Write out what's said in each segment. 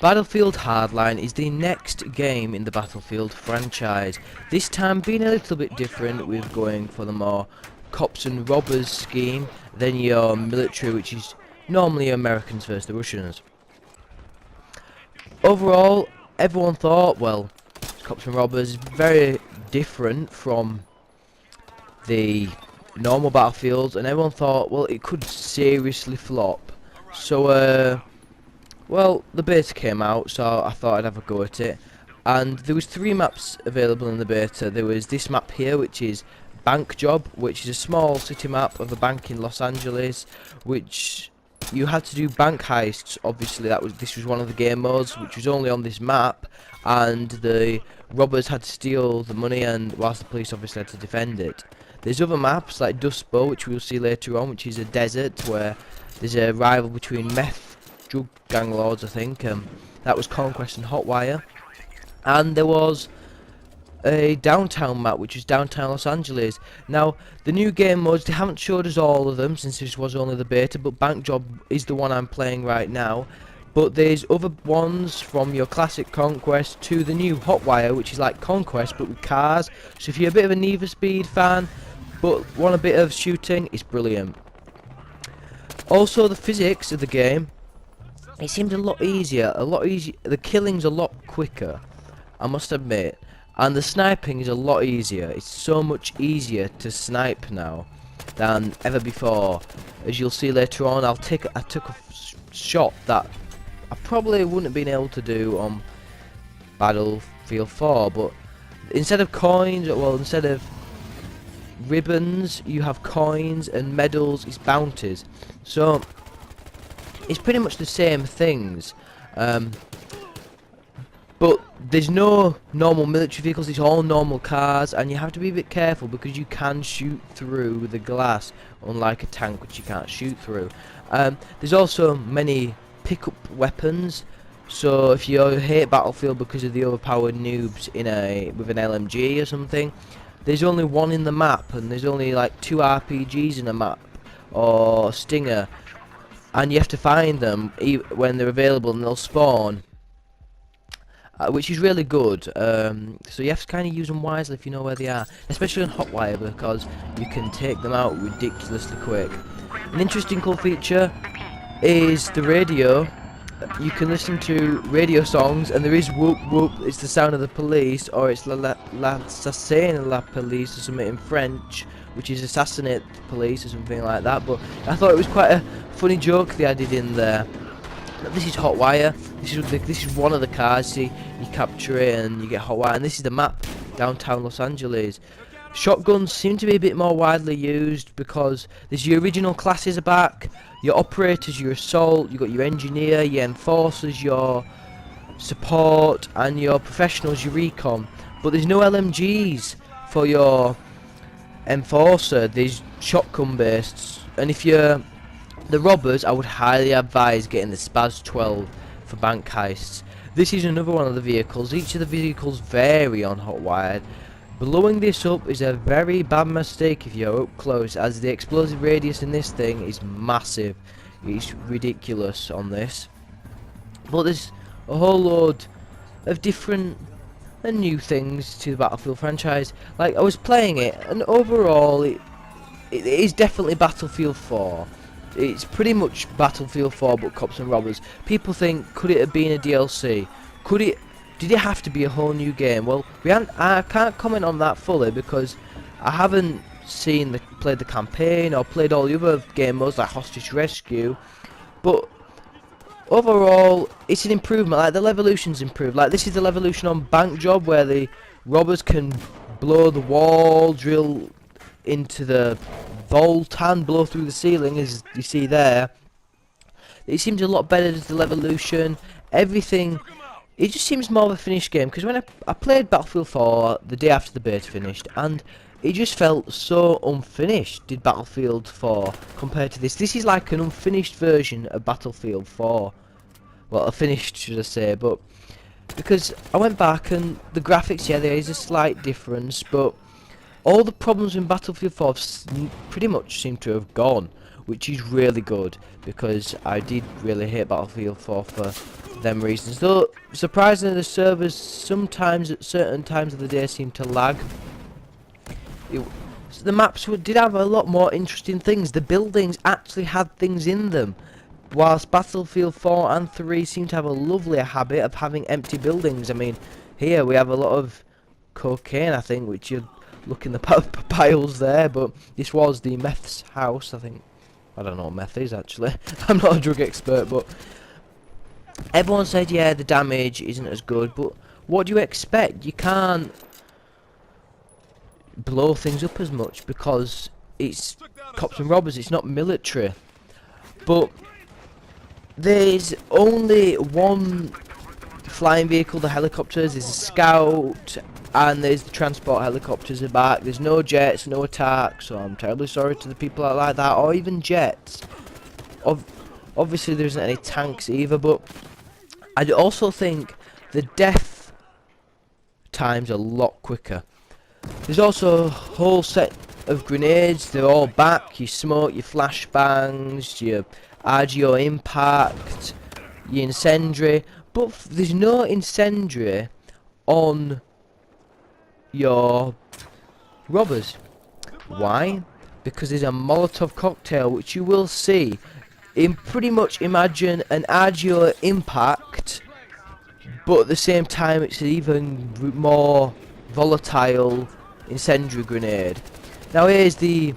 Battlefield Hardline is the next game in the Battlefield franchise, this time being a little bit different with going for the more cops and robbers scheme than your military, which is normally Americans versus the Russians. Overall, everyone thought, well, cops and robbers is very different from the normal Battlefields, and everyone thought, well, it could seriously flop. So, well, the beta came out, so I thought I'd have a go at it. And there was 3 maps available in the beta. There was this map here, which is Bank Job, which is a small city map of a bank in Los Angeles, which you had to do bank heists. Obviously, this was one of the game modes, which was only on this map, and the robbers had to steal the money, and whilst the police obviously had to defend it. There's other maps like Dust Bowl, which we'll see later on, which is a desert where there's a rival between meth drug gang lords, I think. That was Conquest and Hotwire. And there was a downtown map, which is downtown Los Angeles. Now, the new game modes, they haven't showed us all of them since this was only the beta, but Bank Job is the one I'm playing right now. But there's other ones from your classic Conquest to the new Hotwire, which is like Conquest but with cars. So if you're a bit of a Need for Speed fan but want a bit of shooting, it's brilliant. Also, the physics of the game, it seemed a lot easier, the killing's a lot quicker, I must admit, and the sniping is a lot easier. It's so much easier to snipe now than ever before. As you'll see later on, I took a shot that I probably wouldn't have been able to do on Battlefield 4, but instead of coins, well, instead of ribbons, you have coins, and medals is bounties. So it's pretty much the same things, but there's no normal military vehicles, it's all normal cars, and you have to be a bit careful because you can shoot through the glass, unlike a tank which you can't shoot through. There's also many pickup weapons, so if you hate Battlefield because of the overpowered noobs with an LMG or something, there's only one in the map, and there's only like 2 RPGs in a map, or Stinger, and you have to find them when they're available, and they'll spawn, which is really good. So you have to kind of use them wisely if you know where they are, especially on Hotwire, because you can take them out ridiculously quick. An interesting cool feature is the radio. You can listen to radio songs, and there is whoop whoop, it's the sound of the police, or it's l'assassin la police or something in French, which is assassinate the police or something like that. But I thought it was quite a funny joke they added in there. This is Hotwire. This is one of the cars. See, you capture it and you get Hotwire, and this is the map, downtown Los Angeles. Shotguns seem to be a bit more widely used because there's your original classes are back, your operators, your assault, you've got your engineer, your enforcers, your support, and your professionals, your recon. But there's no LMGs for your enforcer, there's shotgun based. And if you're the robbers, I would highly advise getting the Spaz 12 for bank heists. This is another one of the vehicles. Each of the vehicles vary on Hotwire. Blowing this up is a very bad mistake if you're up close, as the explosive radius in this thing is massive. It's ridiculous on this. But there's a whole load of different and new things to the Battlefield franchise. Like, I was playing it, and overall it is definitely Battlefield 4. It's pretty much Battlefield 4 but cops and robbers. People think, could it have been a DLC? Did it have to be a whole new game? Well, I can't comment on that fully because I haven't played the campaign or played all the other game modes like Hostage Rescue. But overall, it's an improvement. Like, the Levolution's improved. Like, this is the Levolution on Bank Job, where the robbers can blow the wall, drill into the vault, and blow through the ceiling, as you see there. It seems a lot better than the Levolution. Everything, it just seems more of a finished game, because when I played Battlefield 4 the day after the beta finished, and it just felt so unfinished, did Battlefield 4 compared to this. This is like an unfinished version of Battlefield 4. Well, a finished, should I say, but because I went back and the graphics, yeah, there is a slight difference, but all the problems in Battlefield 4 pretty much seem to have gone. which is really good because I did really hate Battlefield 4 for them reasons. Though surprisingly, the servers sometimes at certain times of the day seem to lag. So the maps did have a lot more interesting things. The buildings actually had things in them, whilst Battlefield 4 and 3 seem to have a lovely habit of having empty buildings. I mean, here we have a lot of cocaine, I think, which you look in the piles there, but this was the meth's house, I think. I don't know what meth is, actually. I'm not a drug expert, but everyone said, yeah, the damage isn't as good, but what do you expect? You can't blow things up as much because it's cops and robbers, it's not military. But there's only one flying vehicle, the helicopters. There's a scout, and there's the transport helicopters are back. There's no jets, no attacks, so I'm terribly sorry to the people that like that, or even jets. Obviously there isn't any tanks either, but I also think the death time's a lot quicker. There's also a whole set of grenades. They're all back. Your smoke, your flashbangs, your RGO impact, your incendiary, but there's no incendiary on your robbers. Why? Because there's a Molotov cocktail, which you will see. Pretty much imagine an RGO impact, but at the same time it's an even more volatile incendiary grenade. Now here's the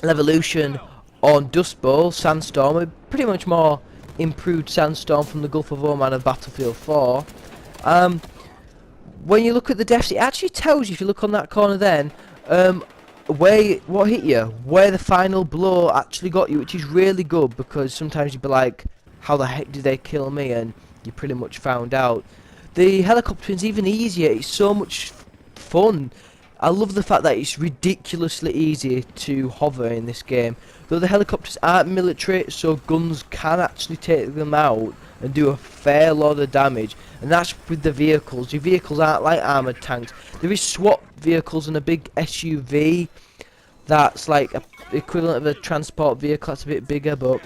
evolution on Dust Bowl, Sandstorm, a pretty much more improved Sandstorm from the Gulf of Oman of Battlefield 4. When you look at the deaths, it actually tells you, if you look on that corner then, what hit you, where the final blow actually got you, which is really good, because sometimes you'd be like, how the heck did they kill me, and you pretty much found out. The helicoptering's even easier. It's so much fun. I love the fact that it's ridiculously easy to hover in this game. Though the helicopters aren't military, so guns can actually take them out and do a fair lot of damage. And that's with the vehicles. Your vehicles aren't like armoured tanks. There is SWAT vehicles and a big SUV that's like the equivalent of a transport vehicle. That's a bit bigger, but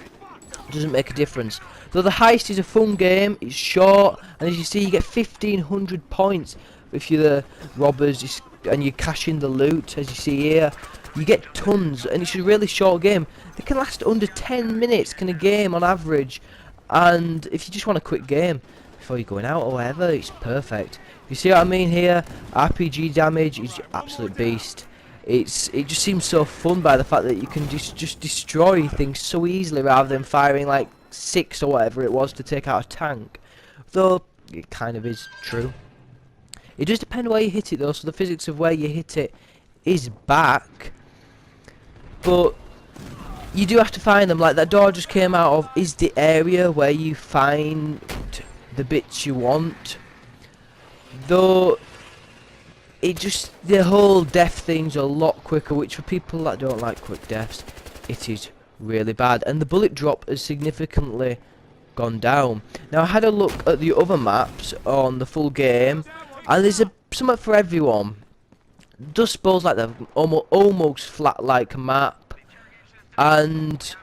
it doesn't make a difference. Though the heist is a fun game, it's short, and as you see, you get 1,500 points if you're the robbers and you cash in the loot. As you see here, you get tons, and it's a really short game. They can last under 10 minutes, can a game on average, and if you just want a quick game before you're going out or whatever, it's perfect. You see what I mean here? RPG damage is absolute beast. It just seems so fun by the fact that you can just destroy things so easily rather than firing like 6 or whatever it was to take out a tank. Though it kind of is true. It does depend where you hit it though, so the physics of where you hit it is back. But you do have to find them. Like that door I just came out of is the area where you find the bits you want. Though the whole death thing's a lot quicker, which for people that don't like quick deaths, it is really bad. And the bullet drop has significantly gone down. Now I had a look at the other maps on the full game, and there's something for everyone. Dust Bowl's like the almost flat like map, and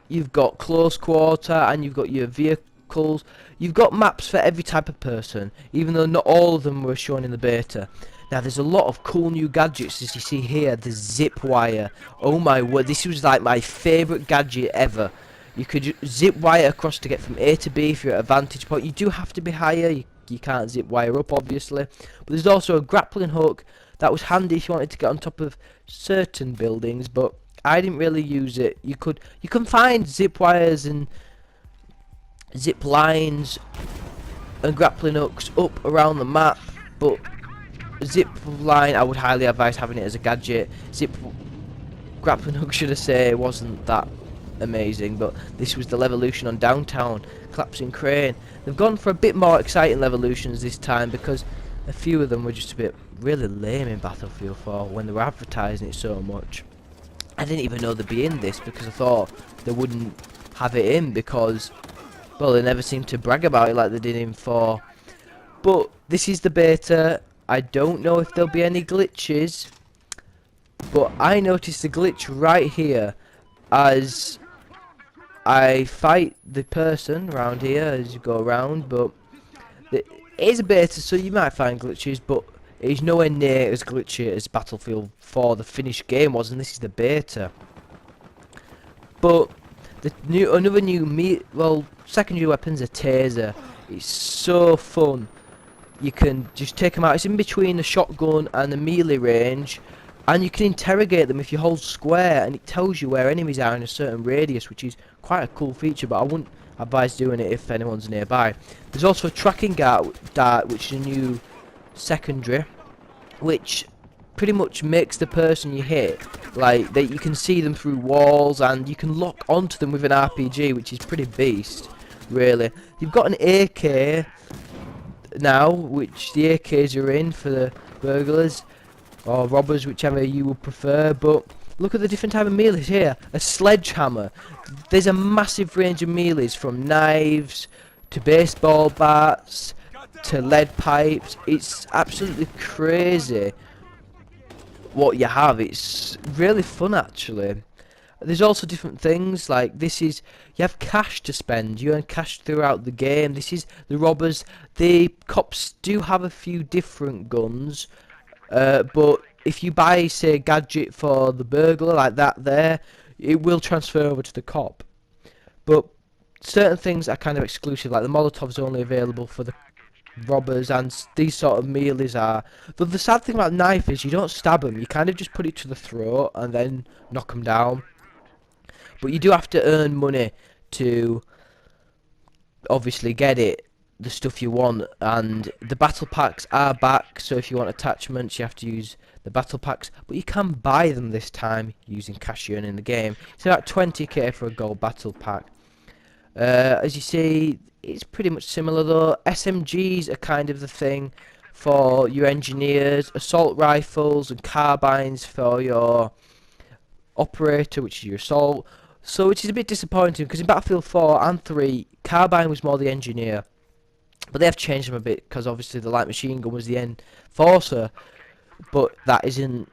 you've got close quarter, and you've got your vehicles. You've got maps for every type of person, even though not all of them were shown in the beta. Now there's a lot of cool new gadgets, as you see here. The zip wire. Oh my word, this was like my favourite gadget ever. You could zip wire across to get from A to B if you're at a vantage point. You do have to be higher. You can't zip wire up, obviously. But there's also a grappling hook that was handy if you wanted to get on top of certain buildings, but I didn't really use it. You can find zip wires and zip lines and grappling hooks up around the map, but zip line I would highly advise having it as a gadget. Grappling hook, should I say, wasn't that amazing, but this was the Levolution on Downtown. Collapsing crane. They've gone for a bit more exciting Levolutions this time, because a few of them were just a bit really lame in Battlefield 4 when they were advertising it so much. I didn't even know they'd be in this, because I thought they wouldn't have it in, because, well, they never seemed to brag about it like they did in 4. But this is the beta. I don't know if there'll be any glitches, but I noticed a glitch right here. as I fight the person around here as you go around, but it is a beta, so you might find glitches, but it is nowhere near as glitchy as Battlefield 4 the finished game was, and this is the beta. But another new secondary weapon's a taser. It's so fun. You can just take them out. It's in between the shotgun and the melee range, and you can interrogate them if you hold square, and it tells you where enemies are in a certain radius, which is quite a cool feature, but I wouldn't advise doing it if anyone's nearby. There's also a tracking dart, which is a new secondary, which pretty much makes the person you hit like that you can see them through walls, and you can lock onto them with an RPG, which is pretty beast, really. You've got an AK now, which the AKs are in for the burglars or robbers, whichever you would prefer, but look at the different type of melees here. A sledgehammer. There's a massive range of melees, from knives to baseball bats to lead pipes. It's absolutely crazy what you have. It's really fun, actually. There's also different things, like you have cash to spend. You earn cash throughout the game. This is the robbers. The cops do have a few different guns, but if you buy, say, a gadget for the burglar like that there, it will transfer over to the cop. But certain things are kind of exclusive, like the Molotov's only available for the robbers, and these sort of melees are. But the sad thing about knife is you don't stab them, you kind of just put it to the throat and then knock them down. But you do have to earn money to obviously get the stuff you want, and the battle packs are back, so if you want attachments you have to use the battle packs, but you can buy them this time using cash you earn in the game. It's about 20k for a gold battle pack. As you see, it's pretty much similar though. SMGs are kind of the thing for your engineers, assault rifles and carbines for your operator, which is your assault. So which is a bit disappointing, because in Battlefield 4 and 3, carbine was more the engineer, but they have changed them a bit, because obviously the light machine gun was the enforcer, but that isn't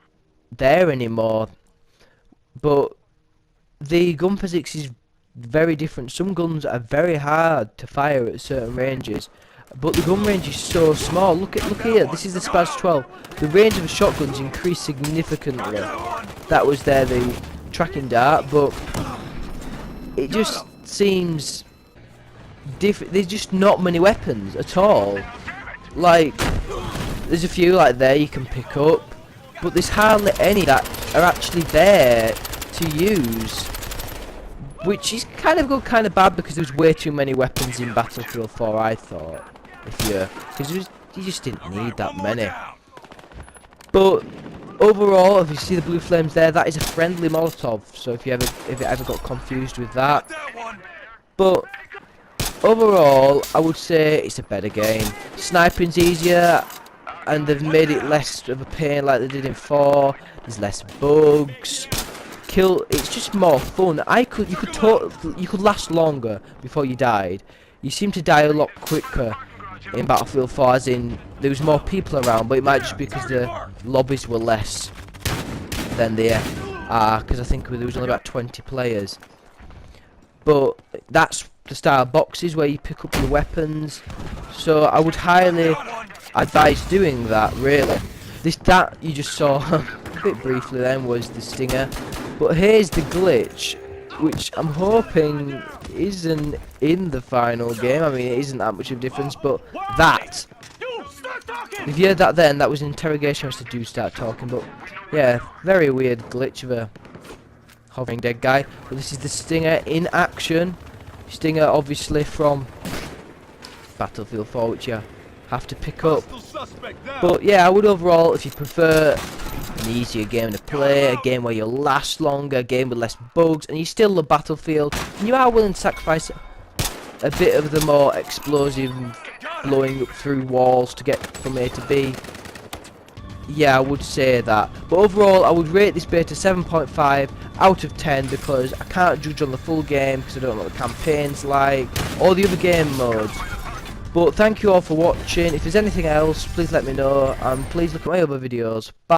there anymore. But the gun physics is very different. Some guns are very hard to fire at certain ranges, but the gun range is so small. Look here, this is the Spaz 12. The range of a shotgun's increased significantly. That was there, the tracking dart, but it just seems different. There's just not many weapons at all. Like, there's a few like there you can pick up, but there's hardly any that are actually there to use, which is kind of good, kind of bad, because there's way too many weapons in Battlefield 4, I thought, because you just didn't need that many. But overall, if you see the blue flames there, that is a friendly Molotov, so if it ever got confused with that. But overall, I would say it's a better game. Sniping's easier, and they've made it less of a pain like they did in 4. There's less bugs. It's just more fun. You could last longer before you died. You seem to die a lot quicker in Battlefield 4, as in there was more people around, but it might just be because the lobbies were less than they are, because I think there was only about 20 players. But that's the style boxes where you pick up your weapons, so I would highly advise doing that, really. That you just saw a bit briefly then was the stinger, but here's the glitch, which I'm hoping isn't in the final game. I mean, it isn't that much of a difference, but that, if you heard that then, that was an interrogation as to do start talking. But yeah, very weird glitch of a hovering dead guy. But this is the stinger in action. Stinger obviously from Battlefield 4, which you have to pick up. But yeah, I would overall, if you prefer an easier game to play, a game where you last longer, a game with less bugs, and you still love Battlefield, and you are willing to sacrifice a bit of the more explosive blowing up through walls to get from A to B, yeah, I would say that. But overall, I would rate this beta 7.5 out of 10, because I can't judge on the full game because I don't know what the campaign's like or the other game modes. But thank you all for watching. If there's anything else, please let me know, and please look at my other videos. Bye.